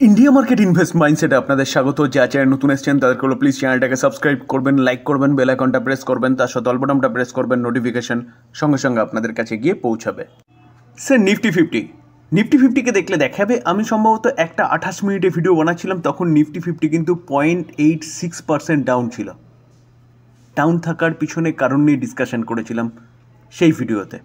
India market invest mindset আপনাদের স্বাগত। যা চ্যানেল নতুন এসেছেন তাদেরকে হলো প্লিজ চ্যানেলটাকে সাবস্ক্রাইব করবেন, লাইক করবেন, বেল আইকনটা প্রেস করবেন, তার সাথে অল বাটনটা প্রেস করবেন, নোটিফিকেশন সঙ্গে সঙ্গে আপনাদের কাছে গিয়ে পৌঁছাবে। স্যার নিফটি ফিফটিকে দেখলে দেখাবে আমি সম্ভবত একটা 28 মিনিটের ভিডিও বানাচ্ছিলাম, তখন নিফটি ফিফটি কিন্তু 0.86% ডাউন ছিল। ডাউন থাকার পিছনে কারণ নিয়ে ডিসকাশন করেছিলাম সেই ভিডিওতে।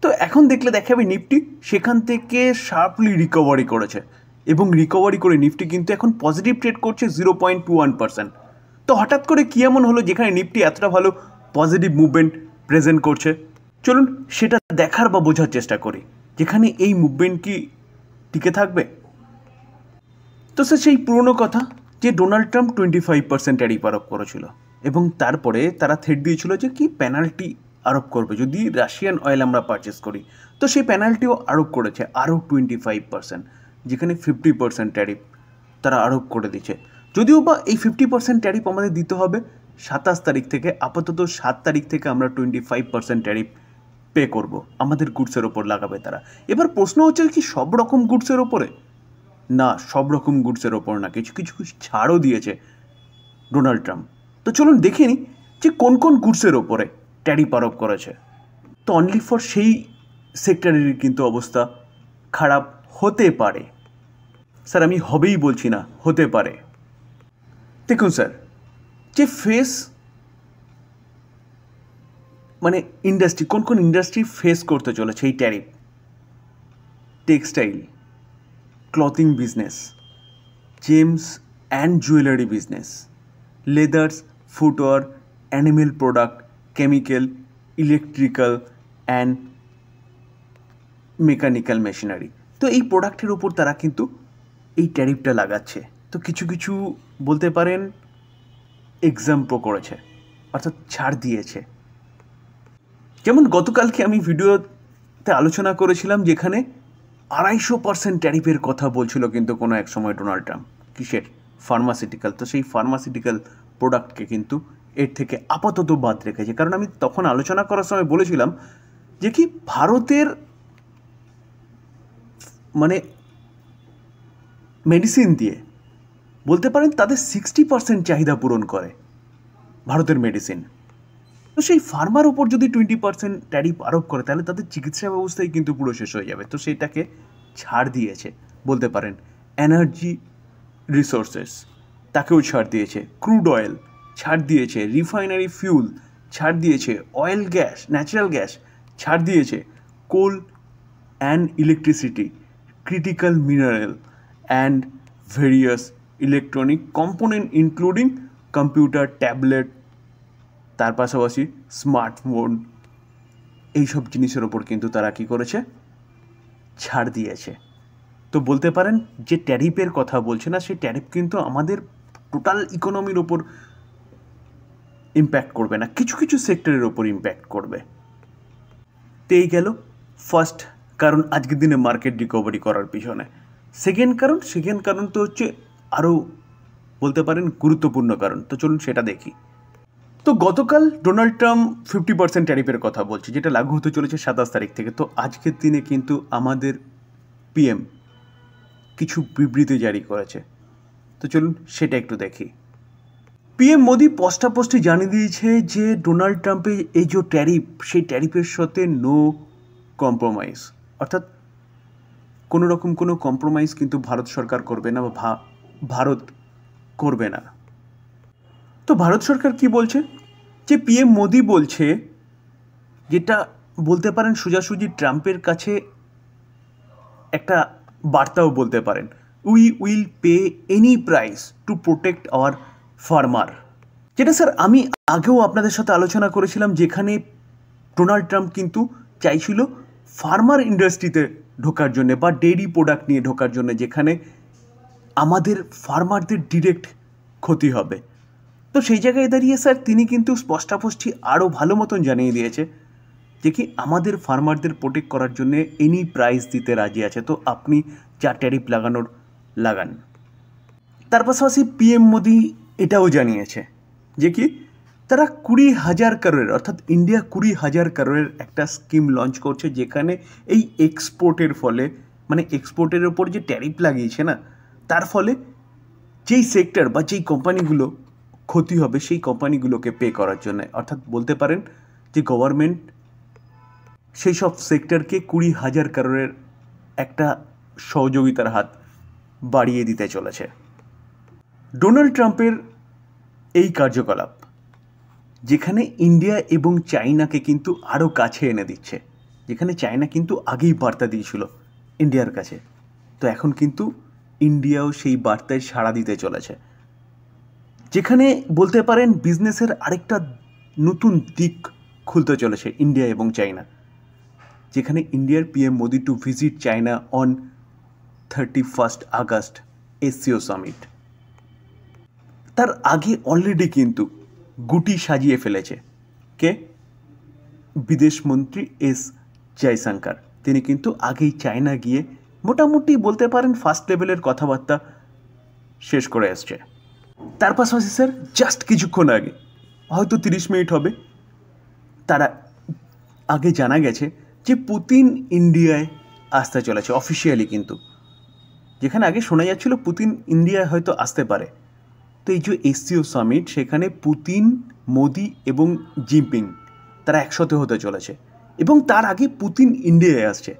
তো এখন দেখলে দেখাবে নিফটি সেখান থেকে শার্পলি রিকভারি করেছে এবং রিকভারি করে নিফটি কিন্তু এখন পজিটিভ ট্রেড করছে 0.21%। তো হঠাৎ করে কী এমন হলো যেখানে নিফটি এতটা ভালো পজিটিভ মুভমেন্ট প্রেজেন্ট করছে? চলুন সেটা দেখার বা বোঝার চেষ্টা করি, যেখানে এই মুভমেন্ট কি টিকে থাকবে। তো স্যার সেই পুরনো কথা যে ডোনাল্ড ট্রাম্প 25% ট্যারিফ আরোপ করেছিল এবং তারপরে তারা থ্রেট দিয়েছিল যে কি পেনাল্টি আরোপ করবে যদি রাশিয়ান অয়েল আমরা পারচেস করি। তো সেই পেনাল্টিও আরোপ করেছে আরও 25%, যেখানে 50% ট্যারিফ তারা আরোপ করে দিচ্ছে। যদিও বা এই 50% ট্যারিফ আমাদের দিতে হবে 27 তারিখ থেকে, আপাতত 7 তারিখ থেকে আমরা 25% ট্যারিফ পে করব, আমাদের গুডসের ওপর লাগাবে তারা। এবার প্রশ্ন হচ্ছে কি সব রকম গুডসের ওপরে? না, সব রকম গুডসের ওপর না, কিছু কিছু ছাড়ও দিয়েছে ডোনাল্ড ট্রাম্প। তো চলুন দেখে নিই যে কোন কোন গুডসের ওপরে ট্যারিফ আরোপ করেছে। তো অনলি ফর সেই সেক্টরের কিন্তু অবস্থা খারাপ হতে পারে। স্যার আমি হবেই বলছি না, হতে পারে। দেখুন স্যার, যে ফেস মানে ইন্ডাস্ট্রি, কোন কোন ইন্ডাস্ট্রি ফেস করতে চলেছে এই tariff: textile, clothing business, James and jewellery business, leathers, footwear, animal product, chemical, electrical and mechanical machinery. তো এই প্রোডাক্টের ওপর তারা কিন্তু এই ট্যারিফটা লাগাচ্ছে। তো কিছু কিছু বলতে পারেন এক্সাম্পল করেছে, অর্থাৎ ছাড় দিয়েছে। যেমন গতকালকে আমি ভিডিওতে আলোচনা করেছিলাম যেখানে 250% ট্যারিফের কথা বলছিল কিন্তু কোনো এক সময় ডোনাল্ড ট্রাম্প। কিসের? ফার্মাসিউটিক্যাল। তো সেই ফার্মাসিউটিক্যাল প্রোডাক্টকে কিন্তু এর থেকে আপাতত বাদ রেখেছে, কারণ আমি তখন আলোচনা করার সময় বলেছিলাম যে কি ভারতের মানে মেডিসিন দিয়ে বলতে পারেন তাদের 60% চাহিদা পূরণ করে ভারতের মেডিসিন। তো সেই ফার্মার ওপর যদি 20% ট্যারিফ আরোপ করে তাহলে তাদের চিকিৎসা ব্যবস্থাই কিন্তু পুরো শেষ হয়ে যাবে। তো সেটাকে ছাড় দিয়েছে বলতে পারেন। এনার্জি রিসোর্সেস তাকেও ছাড় দিয়েছে, ক্রুড অয়েল ছাড় দিয়েছে, রিফাইনারি ফিউল ছাড় দিয়েছে, অয়েল গ্যাস, ন্যাচারাল গ্যাস ছাড় দিয়েছে, coal and electricity, critical mineral and various electronic component including computer, tablet, তার পাশাপাশি স্মার্টফোন, এইসব জিনিসের ওপর কিন্তু তারা কী করেছে? ছাড় দিয়েছে। তো বলতে পারেন যে ট্যারিফের কথা বলছে না, সেই ট্যারিফ কিন্তু আমাদের টোটাল ইকোনমির ওপর ইম্প্যাক্ট করবে না, কিছু কিছু সেক্টরের ওপর ইম্প্যাক্ট করবে। তো এই গেল ফার্স্ট কারণ আজকের দিনে মার্কেট রিকভারি করার পিছনে। সেকেন্ড কারণ তো হচ্ছে আরও বলতে পারেন গুরুত্বপূর্ণ কারণ। তো চলুন সেটা দেখি। তো গতকাল ডোনাল্ড ট্রাম্প 50% ট্যারিফের কথা বলছে, যেটা লাগু হতে চলেছে 27 তারিখ থেকে। তো আজকের দিনে কিন্তু আমাদের পিএম কিছু বিবৃতি জারি করেছে। তো চলুন সেটা একটু দেখি। পিএম মোদি স্পষ্টই জানিয়ে দিয়েছে যে ডোনাল্ড ট্রাম্পের এই যে ট্যারিফ, সেই ট্যারিফের সাথে নো কম্প্রোমাইজ, অর্থাৎ কোনো রকম কোনো কম্প্রোমাইজ কিন্তু ভারত সরকার করবে না বা ভারত করবে না। তো ভারত সরকার কি বলছে? যে পিএম মোদি বলছে, যেটা বলতে পারেন সোজাসুজি ট্রাম্পের কাছে একটা বার্তাও বলতে পারেন, we will pay any price to protect our farmer. যেটা স্যার আমি আগেও আপনাদের সাথে আলোচনা করেছিলাম, যেখানে ডোনাল্ড ট্রাম্প কিন্তু চাইছিল ফার্মার ইন্ডাস্ট্রিতে ঢোকার জন্য বা ডেইরি প্রোডাক্ট নিয়ে ঢোকার জন্য, যেখানে আমাদের ফার্মারদের ডিরেক্ট ক্ষতি হবে। তো সেই জায়গায় দাঁড়িয়ে স্যার তিনি কিন্তু স্পষ্টাস্পষ্টি আরও ভালো মতন জানিয়ে দিয়েছে যে কি আমাদের ফার্মারদের প্রোটেক্ট করার জন্যে এনি প্রাইস দিতে রাজি আছে। তো আপনি যা ট্যারিফ লাগানোর লাগান। তার পাশাপাশি পিএম মোদি এটাও জানিয়েছে যে কি তারা 20,000 কারোরের, অর্থাৎ ইন্ডিয়া 20,000 কারোরের একটা স্কিম লঞ্চ করছে, যেখানে এই এক্সপোর্টের ফলে মানে এক্সপোর্টের ওপর যে ট্যারিফ লাগিয়েছে না, তার ফলে যেই সেক্টর বা যেই কোম্পানিগুলো ক্ষতি হবে সেই কোম্পানিগুলোকে পে করার জন্য, অর্থাৎ বলতে পারেন যে গভর্নমেন্ট সেই সব সেক্টরকে 20,000 করোড়ের একটা সহযোগিতার হাত বাড়িয়ে দিতে চলেছে। ডোনাল্ড ট্রাম্পের এই কার্যকলাপ যেখানে ইন্ডিয়া এবং চায়নাকে কিন্তু আরও কাছে এনে দিচ্ছে, যেখানে চায়না কিন্তু আগেই বার্তা দিয়েছিল ইন্ডিয়ার কাছে, তো এখন কিন্তু ইন্ডিয়াও সেই বার্তায় সাড়া দিতে চলেছে, যেখানে বলতে পারেন বিজনেসের আরেকটা নতুন দিক খুলতে চলেছে ইন্ডিয়া এবং চায়না, যেখানে ইন্ডিয়ার PM Modi to visit China on 31 August SCO summit. তার আগে অলরেডি কিন্তু গুটি সাজিয়ে ফেলেছে কে? বিদেশমন্ত্রী এস জয়শঙ্কর। তিনি কিন্তু আগেই চায়না গিয়ে মোটামুটি বলতে পারেন ফার্স্ট লেভেলের কথাবার্তা শেষ করে আসছে। তার পাশাপাশি স্যার জাস্ট কিছুক্ষণ আগে, হয়তো 30 মিনিট হবে, তারা আগে জানা গেছে যে পুতিন ইন্ডিয়ায় আসতে চলেছে অফিসিয়ালি, কিন্তু যেখানে আগে শোনা যাচ্ছিল পুতিন ইন্ডিয়ায় হয়তো আসতে পারে। তো এই যে এসসিও সামিট, সেখানে পুতিন, মোদি এবং জিনপিং তারা একসাথে হতে চলেছে, এবং তার আগে পুতিন ইন্ডিয়ায় আসছে।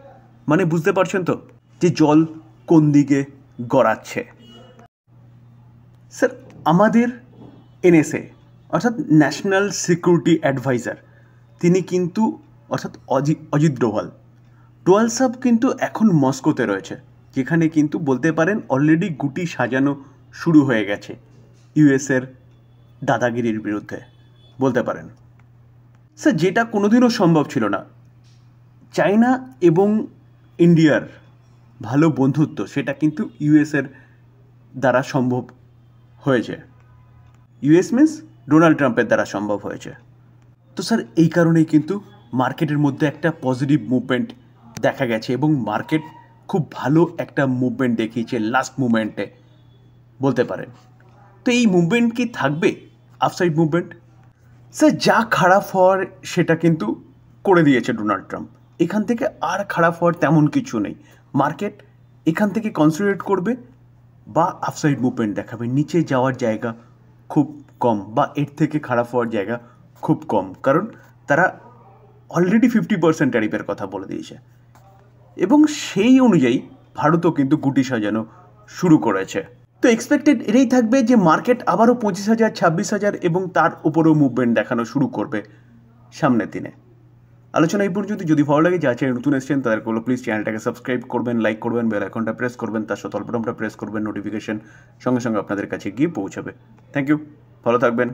মানে বুঝতে পারছেন তো যে জল কোন দিকে গড়াচ্ছে। স্যার আমাদের এনএসএ অর্থাৎ ন্যাশনাল সিকিউরিটি অ্যাডভাইজার, তিনি কিন্তু অর্থাৎ অজিত ডোভাল সাহেব কিন্তু এখন মস্কোতে রয়েছে, যেখানে কিন্তু বলতে পারেন অলরেডি গুটি সাজানো শুরু হয়ে গেছে ইউএসের দাদাগিরির বিরুদ্ধে, বলতে পারেন স্যার, যেটা কোনোদিনও সম্ভব ছিল না। চায়না এবং ইন্ডিয়ার ভালো বন্ধুত্ব, সেটা কিন্তু ইউএসের দ্বারা সম্ভব হয়েছে। ইউএস মিন্স ডোনাল্ড ট্রাম্পের দ্বারা সম্ভব হয়েছে। তো স্যার এই কারণেই কিন্তু মার্কেটের মধ্যে একটা পজিটিভ মুভমেন্ট দেখা গেছে, এবং মার্কেট খুব ভালো একটা মুভমেন্ট দেখিয়েছে লাস্ট মুভমেন্টে, বলতে পারেন। তো এই মুভমেন্ট কি থাকবে আপসাইড মুভমেন্ট? স্যার যা খারাপ হওয়ার সেটা কিন্তু করে দিয়েছে ডোনাল্ড ট্রাম্প, এখান থেকে আর খারাপ হওয়ার তেমন কিছু নেই। মার্কেট এখান থেকে কনসিডারেট করবে বা আপসাইড মুভমেন্ট দেখাবে, নিচে যাওয়ার জায়গা খুব কম, বা এর থেকে খারাপ হওয়ার জায়গা খুব কম, কারণ তারা অলরেডি 50% ট্যারিফের কথা বলে দিয়েছে, এবং সেই অনুযায়ী ভারতও কিন্তু গুটি সাজানো শুরু করেছে। তো এক্সপেক্টেড এটাই থাকবে যে মার্কেট আবারও 25,000, 26,000 এবং তার উপরেও মুভমেন্ট দেখানো শুরু করবে সামনের দিনে। আলোচনা এই পর্যন্ত। যদি ভালো লাগে, যা চ্যানেল নতুন এসেছেন তাদেরকে বলো প্লিজ চ্যানেলটাকে সাবস্ক্রাইব করবেন, লাইক করবেন, বেল আইকনটা প্রেস করবেন, তার সাথে অল বাটনটা প্রেস করবেন, নোটিফিকেশন সঙ্গে সঙ্গে আপনাদের কাছে গিয়ে পৌঁছাবে। থ্যাংক ইউ, ভালো থাকবেন।